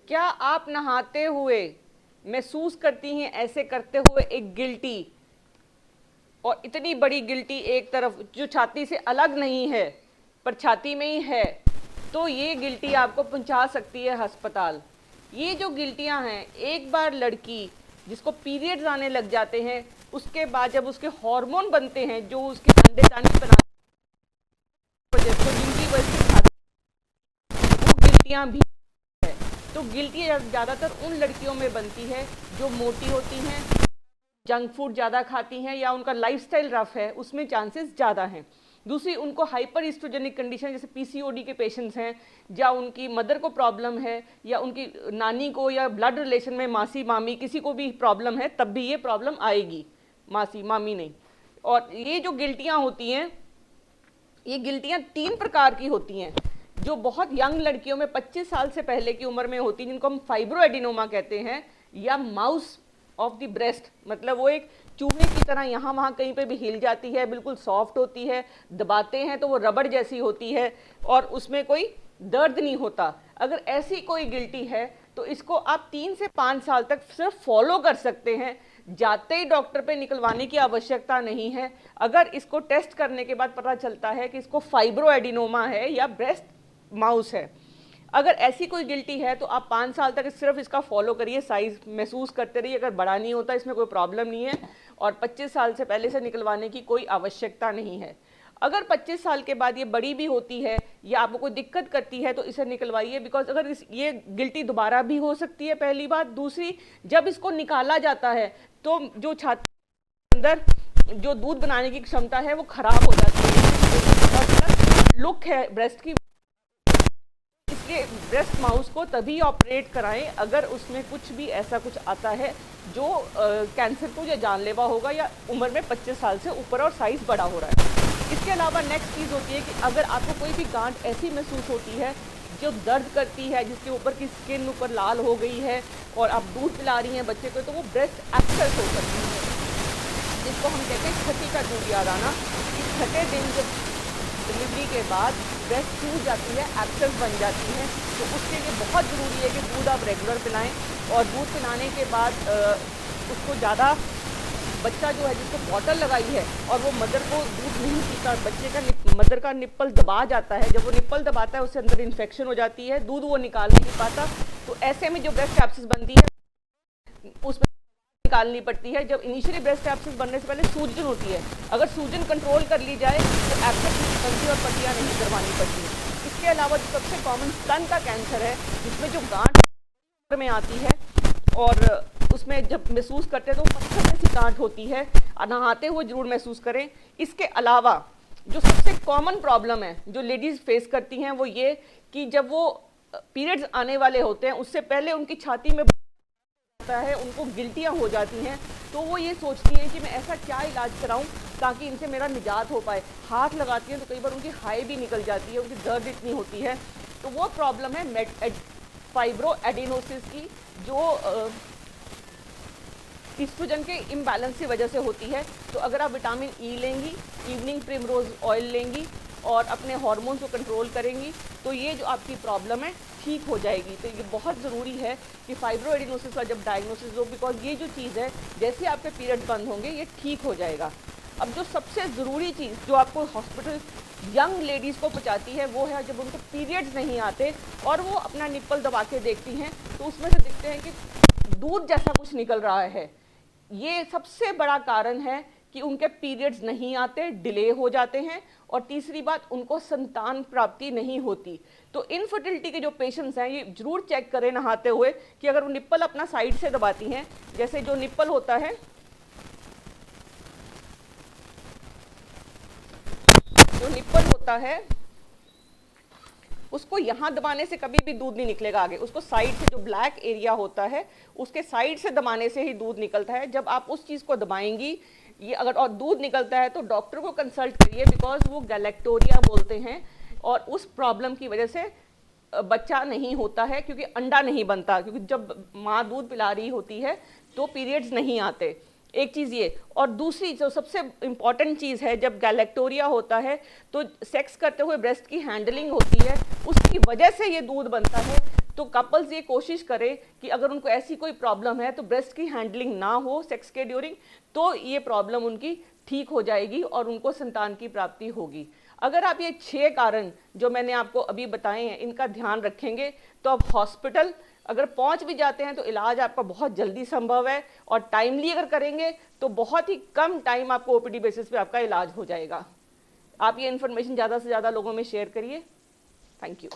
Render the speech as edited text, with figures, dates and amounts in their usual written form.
क्या आप नहाते हुए महसूस करती हैं ऐसे करते हुए एक गिल्टी, और इतनी बड़ी गिल्टी एक तरफ जो छाती से अलग नहीं है पर छाती में ही है, तो ये गिल्टी आपको पहुंचा सकती है अस्पताल। ये जो गिल्टियां हैं, एक बार लड़की जिसको पीरियड्स आने लग जाते हैं, उसके बाद जब उसके हार्मोन बनते हैं जो उसके अंडे बनाने जिनकी वजह से वो गिल्टियां भी है। तो गिल्टियां ज़्यादातर उन लड़कियों में बनती है जो मोटी होती हैं, जंक फूड ज़्यादा खाती हैं, या उनका लाइफस्टाइल रफ है, उसमें चांसेस ज़्यादा हैं। दूसरी, उनको हाइपर ईस्ट्रोजेनिक कंडीशन जैसे पीसीओडी के पेशेंट्स हैं, या उनकी मदर को प्रॉब्लम है, या उनकी नानी को, या ब्लड रिलेशन में मासी मामी किसी को भी प्रॉब्लम है, तब भी ये प्रॉब्लम आएगी, मासी मामी नहीं। और ये जो गिल्टियाँ होती हैं, ये गिल्टियाँ 3 प्रकार की होती हैं। जो बहुत यंग लड़कियों में 25 साल से पहले की उम्र में होती है, जिनको हम फाइब्रोएडिनोमा कहते हैं, या माउस ऑफ द ब्रेस्ट, मतलब वो एक चूहे की तरह यहाँ वहाँ कहीं पे भी हिल जाती है, बिल्कुल सॉफ्ट होती है, दबाते हैं तो वो रबड़ जैसी होती है और उसमें कोई दर्द नहीं होता। अगर ऐसी कोई गिल्टी है तो इसको आप 3 से 5 साल तक सिर्फ फॉलो कर सकते हैं, जाते ही डॉक्टर पे निकलवाने की आवश्यकता नहीं है। अगर इसको टेस्ट करने के बाद पता चलता है कि इसको फाइब्रोएडिनोमा है या ब्रेस्ट माउस है, अगर ऐसी कोई गिल्टी है तो आप 5 साल तक सिर्फ इसका फॉलो करिए, साइज महसूस करते रहिए। अगर बड़ा नहीं होता इसमें कोई प्रॉब्लम नहीं है, और 25 साल से पहले से निकलवाने की कोई आवश्यकता नहीं है। अगर 25 साल के बाद ये बड़ी भी होती है या आपको कोई दिक्कत करती है तो इसे निकलवाइए, बिकॉज अगर ये गिल्टी दोबारा भी हो सकती है, पहली बात। दूसरी, जब इसको निकाला जाता है तो जो छाती के अंदर जो दूध बनाने की क्षमता है वो खराब हो जाती है, और लुक है ब्रेस्ट की, इसलिए ब्रेस्ट माउस को तभी ऑपरेट कराएं अगर उसमें कुछ भी ऐसा कुछ आता है जो कैंसर को या जानलेवा होगा, या उम्र में 25 साल से ऊपर और साइज बड़ा हो रहा है। इसके अलावा नेक्स्ट चीज़ होती है कि अगर आपको कोई भी गांठ ऐसी महसूस होती है जो दर्द करती है, जिसके ऊपर की स्किन ऊपर लाल हो गई है, और आप दूध पिला रही हैं बच्चे को, तो वो ब्रेस्ट एब्सेस हो सकती है, जिसको हम कहते हैं छठी का दूध याद आना। इस छठे दिन जब डिलीवरी के बाद ब्रेस्ट सूज जाती है, एब्सेस बन जाती है, तो उसके लिए बहुत ज़रूरी है कि दूध आप रेगुलर पिलाएं। और दूध पिलाने के बाद उसको ज़्यादा, बच्चा जो है जिसको बॉटल लगाई है और वो मदर को दूध नहीं पीता, बच्चे का मदर का निप्पल दबा जाता है, जब वो निप्पल दबाता है उससे अंदर इन्फेक्शन हो जाती है, दूध वो निकाल नहीं पाता, तो ऐसे में जो ब्रेस्ट एब्सेस बनती है उसमें निकालनी पड़ती है। जब इनिशियली ब्रेस्ट एब्सेस बनने से पहले सूजन होती है, अगर सूजन कंट्रोल कर ली जाए तो एब्सेस नहीं बनती और पट्टियाँ नहीं करवानी पड़ती है। इसके अलावा जो सबसे कॉमन स्तन का कैंसर है, जिसमें जो गांठ में आती है और उसमें जब महसूस करते हैं तो पत्थर जैसी गांठ होती है, नहाते हुए जरूर महसूस करें। इसके अलावा जो सबसे कॉमन प्रॉब्लम है जो लेडीज़ फेस करती हैं वो ये कि जब वो पीरियड्स आने वाले होते हैं उससे पहले उनकी छाती में है, उनको गिल्टियाँ हो जाती हैं, तो वो ये सोचती हैं कि मैं ऐसा क्या इलाज कराऊं ताकि इनसे मेरा निजात हो पाए। हाथ लगाती हैं तो कई बार उनकी हाई भी निकल जाती है, उनकी दर्द इतनी होती है। तो वो प्रॉब्लम है फाइब्रोएडिनोसिस की, जो ईस्ट्रोजन के इम्बैलेंस की वजह से होती है। तो अगर आप विटामिन ई लेंगी, इवनिंग प्रिमरोज ऑयल लेंगी और अपने हार्मोन्स को कंट्रोल करेंगी, तो ये जो आपकी प्रॉब्लम है ठीक हो जाएगी। तो ये बहुत ज़रूरी है कि फाइब्रोएडिनोसिस का जब डायग्नोसिस हो, बिकॉज ये जो चीज़ है जैसे आपके पीरियड बंद होंगे ये ठीक हो जाएगा। अब जो सबसे ज़रूरी चीज़ जो आपको हॉस्पिटल यंग लेडीज़ को पहुँचाती है वो है जब उनको पीरियड्स नहीं आते और वो अपना निप्पल दबा के देखती हैं तो उसमें से दिखते हैं कि दूध जैसा कुछ निकल रहा है। ये सबसे बड़ा कारण है कि उनके पीरियड्स नहीं आते, डिले हो जाते हैं, और तीसरी बात उनको संतान प्राप्ति नहीं होती। तो इनफर्टिलिटी के जो पेशेंट्स हैं ये जरूर चेक करें नहाते हुए कि अगर वो निप्पल अपना साइड से दबाती हैं, जैसे जो निप्पल होता है, जो निप्पल होता है उसको यहाँ दबाने से कभी भी दूध नहीं निकलेगा आगे, उसको साइड से जो ब्लैक एरिया होता है उसके साइड से दबाने से ही दूध निकलता है। जब आप उस चीज़ को दबाएंगी ये अगर और दूध निकलता है तो डॉक्टर को कंसल्ट करिए, बिकॉज वो गैलेक्टोरिया बोलते हैं, और उस प्रॉब्लम की वजह से बच्चा नहीं होता है क्योंकि अंडा नहीं बनता, क्योंकि जब माँ दूध पिला रही होती है तो पीरियड्स नहीं आते। एक चीज़ ये, और दूसरी जो सबसे इम्पॉर्टेंट चीज़ है, जब गैलेक्टोरिया होता है तो सेक्स करते हुए ब्रेस्ट की हैंडलिंग होती है, उसकी वजह से ये दूध बनता है। तो कपल्स ये कोशिश करें कि अगर उनको ऐसी कोई प्रॉब्लम है तो ब्रेस्ट की हैंडलिंग ना हो सेक्स के ड्यूरिंग, तो ये प्रॉब्लम उनकी ठीक हो जाएगी और उनको संतान की प्राप्ति होगी। अगर आप ये 6 कारण जो मैंने आपको अभी बताए हैं इनका ध्यान रखेंगे तो आप हॉस्पिटल अगर पहुंच भी जाते हैं तो इलाज आपका बहुत जल्दी संभव है, और टाइमली अगर करेंगे तो बहुत ही कम टाइम आपको ओपीडी बेसिस पे आपका इलाज हो जाएगा। आप ये इन्फॉर्मेशन ज़्यादा से ज़्यादा लोगों में शेयर करिए। Thank you.